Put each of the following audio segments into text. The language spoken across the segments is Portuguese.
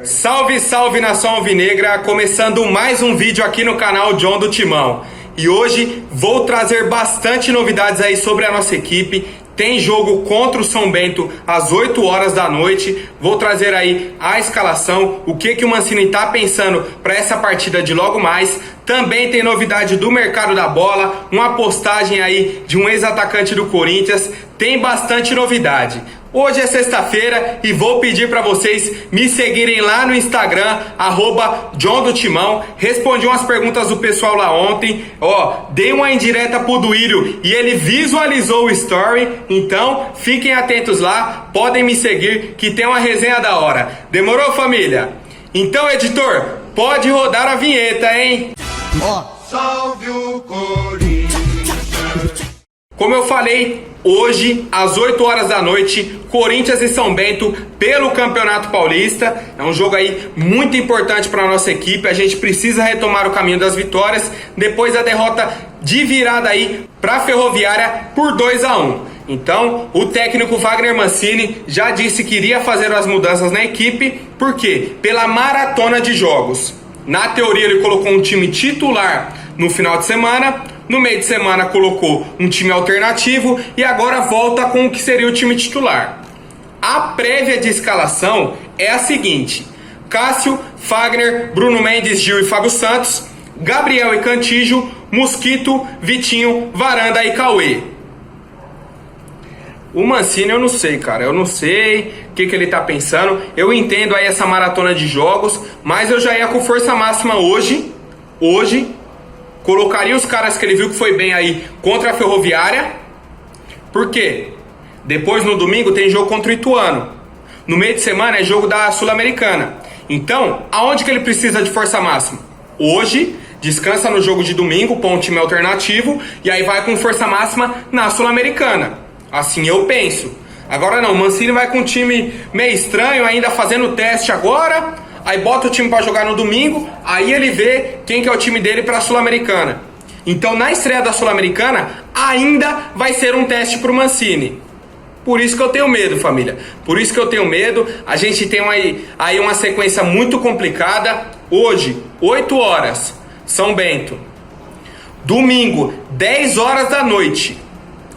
Salve, salve nação alvinegra, começando mais um vídeo aqui no canal John do Timão. E hoje vou trazer bastante novidades aí sobre a nossa equipe. Tem jogo contra o São Bento às 8 horas da noite. Vou trazer aí a escalação, o que o Mancini tá pensando para essa partida de logo mais. Também tem novidade do mercado da bola, uma postagem aí de um ex-atacante do Corinthians. Tem bastante novidade. Hoje é sexta-feira e vou pedir para vocês me seguirem lá no Instagram, @John do Timão. Respondi umas perguntas do pessoal lá ontem. Dei uma indireta pro Duírio e ele visualizou o story. Então, fiquem atentos lá, podem me seguir que tem uma resenha da hora. Demorou, família? Então, editor, pode rodar a vinheta, hein? Salve o Corinthians! Como eu falei, hoje, às 8 horas da noite, Corinthians e São Bento pelo Campeonato Paulista. É um jogo aí muito importante para a nossa equipe. A gente precisa retomar o caminho das vitórias depois da derrota de virada aí para a Ferroviária por 2-1. Então, o técnico Wagner Mancini já disse que iria fazer as mudanças na equipe. Por quê? Pela maratona de jogos. Na teoria, ele colocou um time titular no final de semana. No meio de semana colocou um time alternativo e agora volta com o que seria o time titular. A prévia de escalação é a seguinte: Cássio, Fagner, Bruno Mendes, Gil e Fábio Santos, Gabriel e Cantígio, Mosquito, Vitinho, Varanda e Cauê. O Mancini eu não sei, cara. Eu não sei o que ele tá pensando. Eu entendo aí essa maratona de jogos, mas eu já ia com força máxima hoje. Colocaria os caras que ele viu que foi bem aí contra a Ferroviária. Por quê? Depois no domingo tem jogo contra o Ituano. No meio de semana é jogo da Sul-Americana. Então, aonde que ele precisa de força máxima? Hoje, descansa no jogo de domingo, põe um time alternativo e aí vai com força máxima na Sul-Americana. Assim eu penso. Agora não, o Mancini vai com um time meio estranho, ainda fazendo teste agora. Aí bota o time para jogar no domingo, aí ele vê quem que é o time dele para a Sul-Americana. Então na estreia da Sul-Americana ainda vai ser um teste para o Mancini. Por isso que eu tenho medo, família. Por isso que eu tenho medo. A gente tem aí uma sequência muito complicada. Hoje, 8 horas, São Bento. Domingo, 10 horas da noite.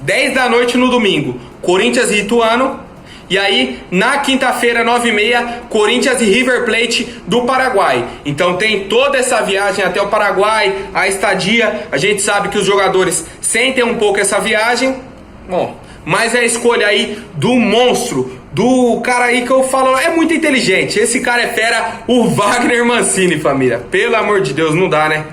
10 da noite no domingo, Corinthians e Ituano. E aí, na quinta-feira, 9h30, Corinthians e River Plate do Paraguai. Então tem toda essa viagem até o Paraguai, a estadia. A gente sabe que os jogadores sentem um pouco essa viagem. Bom, mas é a escolha aí do monstro, do cara aí que eu falo, é muito inteligente. Esse cara é fera, o Wagner Mancini, família. Pelo amor de Deus, não dá, né?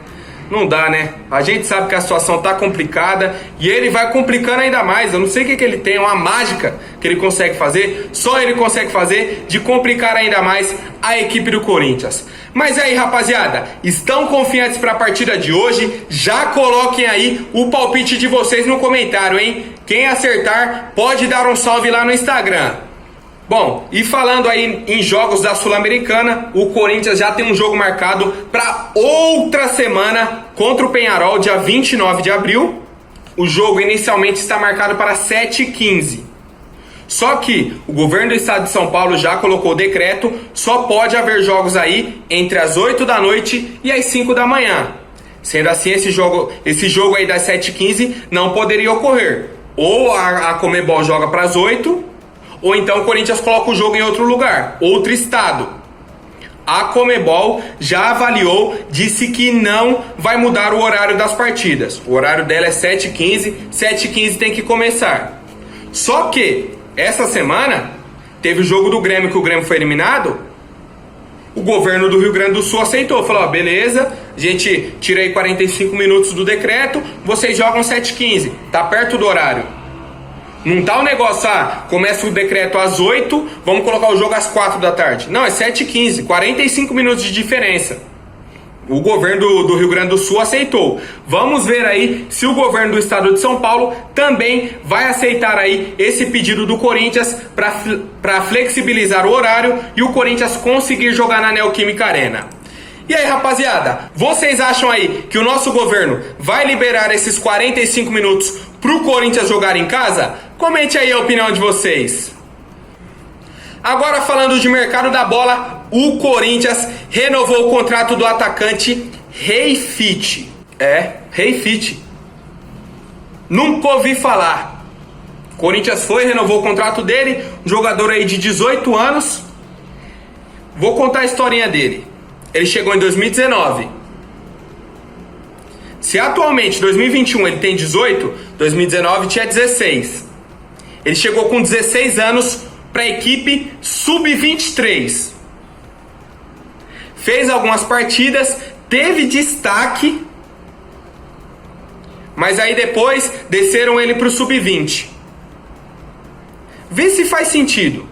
Não dá, né? A gente sabe que a situação tá complicada e ele vai complicando ainda mais. Eu não sei o que ele tem, uma mágica que ele consegue fazer, só ele consegue fazer, de complicar ainda mais a equipe do Corinthians. Mas aí, rapaziada, estão confiantes para a partida de hoje? Já coloquem aí o palpite de vocês no comentário, hein? Quem acertar pode dar um salve lá no Instagram. Bom, e falando aí em jogos da Sul-Americana, o Corinthians já tem um jogo marcado para outra semana contra o Peñarol, dia 29 de abril. O jogo inicialmente está marcado para 7h15. Só que o governo do estado de São Paulo já colocou o decreto, só pode haver jogos aí entre as 8 da noite e as 5 da manhã. Sendo assim, esse jogo aí das 7h15 não poderia ocorrer. Ou a Conmebol joga para as 8, ou então o Corinthians coloca o jogo em outro lugar, outro estado. A Conmebol já avaliou, disse que não vai mudar o horário das partidas. O horário dela é 7h15, 7h15 tem que começar. Só que essa semana teve o jogo do Grêmio, que o Grêmio foi eliminado. O governo do Rio Grande do Sul aceitou, falou, beleza, a gente tira aí 45 minutos do decreto, vocês jogam 7h15, tá perto do horário. Não tá o negócio, começa o decreto às 8, vamos colocar o jogo às 4 da tarde. Não, é 7h15, 45 minutos de diferença. O governo do Rio Grande do Sul aceitou. Vamos ver aí se o governo do estado de São Paulo também vai aceitar aí esse pedido do Corinthians para flexibilizar o horário e o Corinthians conseguir jogar na Neoquímica Arena. E aí, rapaziada, vocês acham aí que o nosso governo vai liberar esses 45 minutos pro Corinthians jogar em casa? Comente aí a opinião de vocês. Agora falando de mercado da bola, o Corinthians renovou o contrato do atacante Rei Fit. Rei Fit. Nunca ouvi falar. O Corinthians renovou o contrato dele, um jogador aí de 18 anos. Vou contar a historinha dele. Ele chegou em 2019. Se atualmente, 2021, ele tem 18, 2019 tinha 16. Ele chegou com 16 anos para a equipe Sub-23. Fez algumas partidas, teve destaque, mas aí depois desceram ele para o Sub-20. Vê se faz sentido.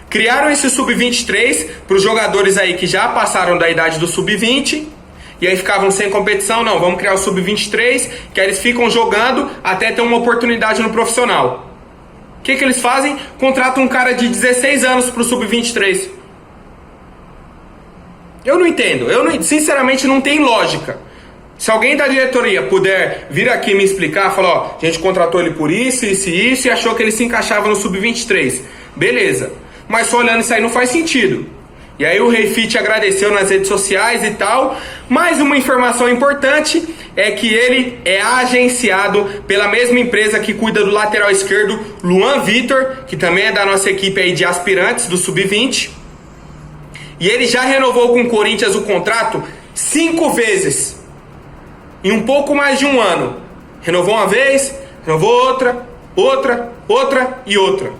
Criaram esse Sub-23 para os jogadores aí que já passaram da idade do Sub-20 e aí ficavam sem competição. Não, vamos criar o Sub-23, que aí eles ficam jogando até ter uma oportunidade no profissional. O que eles fazem? Contratam um cara de 16 anos para o Sub-23. Eu não entendo. Sinceramente, não tem lógica. Se alguém da diretoria puder vir aqui me explicar, falar, ó, a gente contratou ele por isso e achou que ele se encaixava no Sub-23. Beleza. Mas só olhando isso aí não faz sentido. E aí o Rei Fit agradeceu nas redes sociais e tal. Mais uma informação importante é que ele é agenciado pela mesma empresa que cuida do lateral esquerdo, Luan Vitor, que também é da nossa equipe aí de aspirantes do Sub-20. E ele já renovou com o Corinthians o contrato 5 vezes. Em um pouco mais de um ano. Renovou uma vez, renovou outra e outra.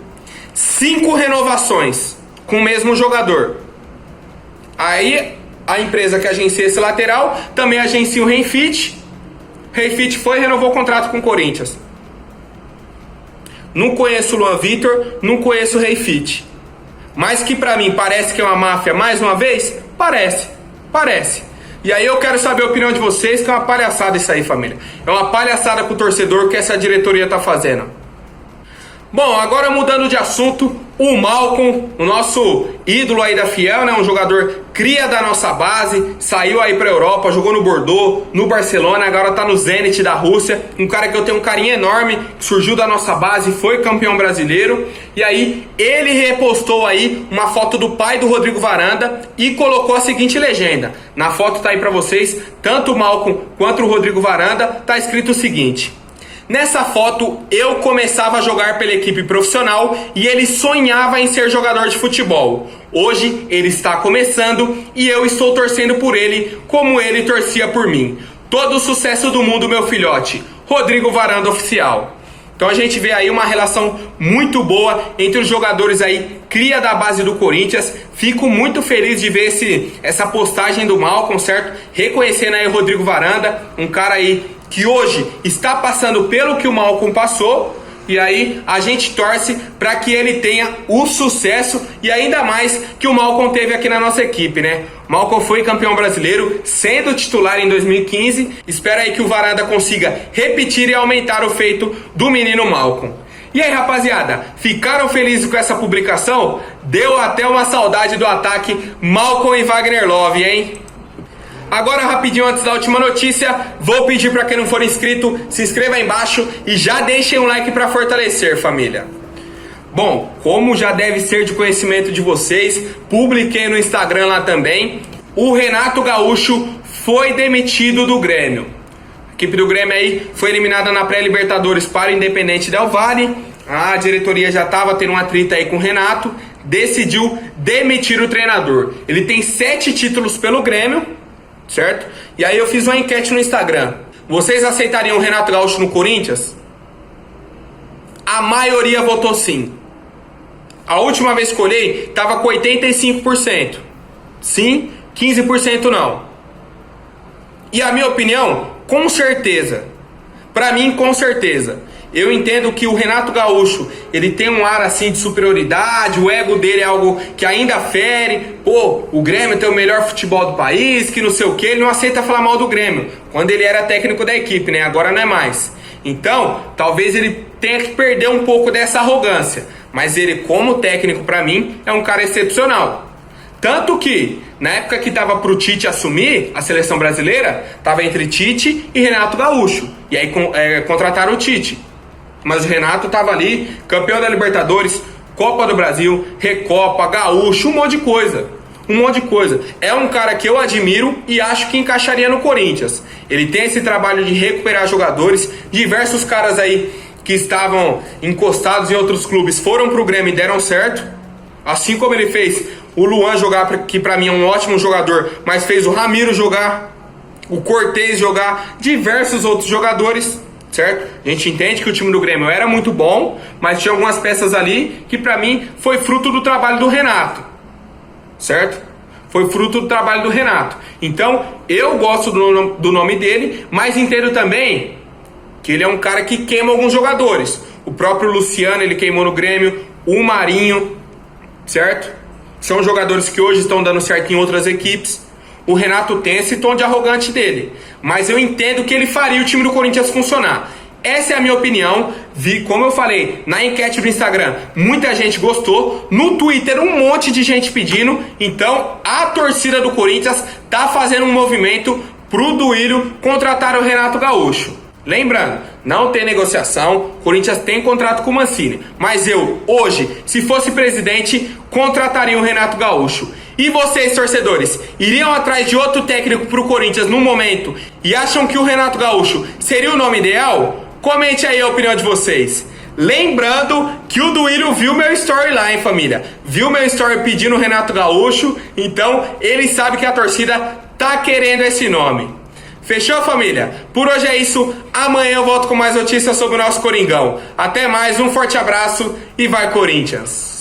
5 renovações com o mesmo jogador. Aí a empresa que agencia esse lateral também agencia o Rei Fit. Rei Fit foi e renovou o contrato com o Corinthians. Não conheço o Luan Vitor, não conheço o Rei Fit. Mas que pra mim parece que é uma máfia mais uma vez? Parece. E aí eu quero saber a opinião de vocês, que é uma palhaçada isso aí, família. É uma palhaçada com o torcedor que essa diretoria tá fazendo. Bom, agora mudando de assunto, o Malcom, o nosso ídolo aí da Fiel, né? Um jogador cria da nossa base, saiu aí pra Europa, jogou no Bordeaux, no Barcelona, agora tá no Zenit da Rússia. Um cara que eu tenho um carinho enorme, que surgiu da nossa base, foi campeão brasileiro. E aí ele repostou aí uma foto do pai do Rodrigo Varanda e colocou a seguinte legenda. Na foto tá aí pra vocês, tanto o Malcom quanto o Rodrigo Varanda, tá escrito o seguinte: nessa foto, eu começava a jogar pela equipe profissional e ele sonhava em ser jogador de futebol. Hoje, ele está começando e eu estou torcendo por ele como ele torcia por mim. Todo o sucesso do mundo, meu filhote. Rodrigo Varanda Oficial. Então a gente vê aí uma relação muito boa entre os jogadores aí, cria da base do Corinthians. Fico muito feliz de ver essa postagem do Malcom, certo? Reconhecendo aí o Rodrigo Varanda, um cara aí que hoje está passando pelo que o Malcom passou. E aí a gente torce para que ele tenha o sucesso e ainda mais que o Malcom teve aqui na nossa equipe, né? O Malcom foi campeão brasileiro, sendo titular em 2015. Espera aí que o Varanda consiga repetir e aumentar o feito do menino Malcom. E aí, rapaziada, ficaram felizes com essa publicação? Deu até uma saudade do ataque Malcom e Wagner Love, hein? Agora, rapidinho, antes da última notícia, vou pedir para quem não for inscrito, se inscreva aí embaixo e já deixem um like para fortalecer, família. Bom, como já deve ser de conhecimento de vocês, publiquei no Instagram lá também, o Renato Gaúcho foi demitido do Grêmio. A equipe do Grêmio aí foi eliminada na pré-Libertadores para o Independente Del Valle. A diretoria já estava tendo um atrito aí com o Renato, decidiu demitir o treinador. Ele tem 7 títulos pelo Grêmio, certo? E aí eu fiz uma enquete no Instagram. Vocês aceitariam o Renato Gaúcho no Corinthians? A maioria votou sim. A última vez que olhei, tava com 85%. Sim, 15% não. E a minha opinião, com certeza. Pra mim, com certeza. Eu entendo que o Renato Gaúcho, ele tem um ar assim de superioridade, o ego dele é algo que ainda fere. Pô, o Grêmio tem o melhor futebol do país, que não sei o que, ele não aceita falar mal do Grêmio. Quando ele era técnico da equipe, né? Agora não é mais. Então, talvez ele tenha que perder um pouco dessa arrogância. Mas ele, como técnico, pra mim, é um cara excepcional. Tanto que, na época que tava pro Tite assumir a seleção brasileira, tava entre Tite e Renato Gaúcho. E aí contrataram o Tite. Mas o Renato tava ali, campeão da Libertadores, Copa do Brasil, Recopa, Gaúcho, um monte de coisa. Um monte de coisa. É um cara que eu admiro e acho que encaixaria no Corinthians. Ele tem esse trabalho de recuperar jogadores. Diversos caras aí que estavam encostados em outros clubes foram pro Grêmio e deram certo. Assim como ele fez o Luan jogar, que pra mim é um ótimo jogador, mas fez o Ramiro jogar, o Cortez jogar, diversos outros jogadores, certo? A gente entende que o time do Grêmio era muito bom, mas tinha algumas peças ali que pra mim foi fruto do trabalho do Renato. Certo? Foi fruto do trabalho do Renato. Então, eu gosto do nome dele, mas entendo também que ele é um cara que queima alguns jogadores. O próprio Luciano, ele queimou no Grêmio, o Marinho, certo? São jogadores que hoje estão dando certo em outras equipes. O Renato tem esse tom de arrogante dele, mas eu entendo que ele faria o time do Corinthians funcionar. Essa é a minha opinião. Vi, como eu falei, na enquete do Instagram, muita gente gostou. No Twitter, um monte de gente pedindo. Então, a torcida do Corinthians tá fazendo um movimento pro Duílio contratar o Renato Gaúcho. Lembrando, não tem negociação. O Corinthians tem contrato com o Mancini. Mas eu, hoje, se fosse presidente, contrataria o Renato Gaúcho. E vocês, torcedores, iriam atrás de outro técnico pro Corinthians no momento e acham que o Renato Gaúcho seria o nome ideal? Comente aí a opinião de vocês. Lembrando que o Duílio viu meu story lá, hein, família? Viu meu story pedindo o Renato Gaúcho, então ele sabe que a torcida tá querendo esse nome. Fechou, família? Por hoje é isso. Amanhã eu volto com mais notícias sobre o nosso Coringão. Até mais, um forte abraço e vai Corinthians!